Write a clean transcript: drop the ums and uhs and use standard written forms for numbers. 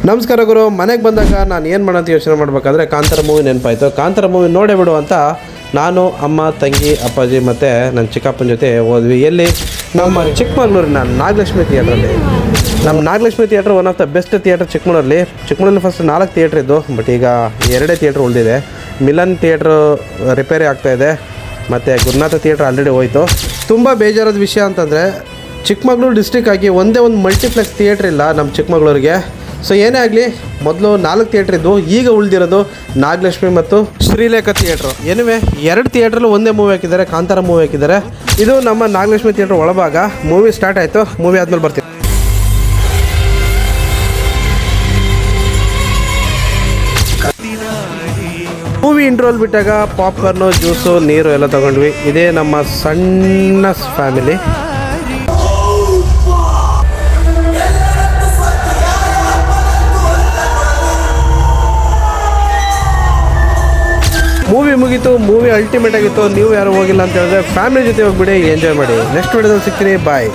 ನಮಸ್ಕಾರ ಗುರು. ಮನೆಗೆ ಬಂದಾಗ ನಾನು ಏನು ಮಾಡೋಂತ ಯೋಚನೆ ಮಾಡಬೇಕಾದ್ರೆ ಕಾಂತಾರ ಮೂವಿ ನೆನಪಾಯಿತು. ಕಾಂತಾರ ಮೂವಿ ನೋಡೇ ಬಿಡು ಅಂತ ನಾನು, ಅಮ್ಮ, ತಂಗಿ, ಅಪ್ಪಾಜಿ ಮತ್ತು ನನ್ನ ಚಿಕ್ಕಪ್ಪನ ಜೊತೆ ಹೋದ್ವಿ. ಎಲ್ಲಿ? ನಮ್ಮ ಚಿಕ್ಕಮಗಳೂರಿನ ನಾಗಲಕ್ಷ್ಮಿ ಥಿಯೇಟ್ರಲ್ಲಿ. ನಮ್ಮ Nagalakshmi theatre one of the best theatre ಚಿಕ್ಕಮಗಳೂರಲ್ಲಿ ಫಸ್ಟ್ 4 ಥಿಯೇಟ್ರ್ ಇದ್ದು, ಬಟ್ ಈಗ 2 ಥಿಯೇಟ್ರ್ ಉಳಿದಿದೆ. ಮಿಲನ್ ಥಿಯೇಟ್ರು ರಿಪೇರಿ ಆಗ್ತಾಯಿದೆ ಮತ್ತು ಗುರುನಾಥ ಥಿಯೇಟ್ರ್ ಆಲ್ರೆಡಿ ಹೋಯಿತು. ತುಂಬ ಬೇಜಾರಾದ ವಿಷಯ ಅಂತಂದರೆ ಚಿಕ್ಕಮಗಳೂರು ಡಿಸ್ಟ್ರಿಕ್ ಆಗಿ ಒಂದೇ ಒಂದು ಮಲ್ಟಿಪ್ಲೆಕ್ಸ್ ಥಿಯೇಟ್ರ್ ಇಲ್ಲ ನಮ್ಮ ಚಿಕ್ಕಮಗಳೂರಿಗೆ. ಸೊ ಏನೇ ಆಗಲಿ, ಮೊದಲು 4 ಥಿಯೇಟ್ರ್ ಇದ್ದು, ಈಗ ಉಳಿದಿರೋದು ನಾಗಲಕ್ಷ್ಮಿ ಮತ್ತು ಶ್ರೀಲೇಖ ಥಿಯೇಟ್ರು. ಏನಿವೆ 2 ಥಿಯೇಟ್ರಲ್ಲೂ ಒಂದೇ ಮೂವಿ ಹಾಕಿದ್ದಾರೆ, ಕಾಂತಾರ ಮೂವಿ ಹಾಕಿದ್ದಾರೆ. ಇದು ನಮ್ಮ ನಾಗಲಕ್ಷ್ಮಿ ಥಿಯೇಟ್ರ್ ಒಳಭಾಗ. ಮೂವಿ ಸ್ಟಾರ್ಟ್ ಆಯಿತು, ಮೂವಿ ಆದಮೇಲೆ ಬರ್ತೀವಿ. ಮೂವಿ ಇಂಟ್ರೋಲ್ ಬಿಟ್ಟಾಗ ಪಾಪ್ಕಾರ್ನು, ಜ್ಯೂಸು, ನೀರು ಎಲ್ಲ ತೊಗೊಂಡ್ವಿ. ಇದೇ ನಮ್ಮ ಸಣ್ಣ ಫ್ಯಾಮಿಲಿ. ಮೂವಿ ಮುಗೀತು, ಮೂವಿ ಅಲ್ಟಿಮೇಟ್ ಆಗಿತ್ತು. ನೀವು ಯಾರು ಹೋಗಿಲ್ಲ ಅಂತ ಹೇಳಿದ್ರೆ ಫ್ಯಾಮಿಲಿ ಜೊತೆ ಹೋಗ್ಬಿಡಿ, ಎಂಜಾಯ್ ಮಾಡಿ. ನೆಕ್ಸ್ಟ್ ವಿಡಿಯೋದಲ್ಲಿ ಸಿಗ್ತೀನಿ. ಬಾಯ್.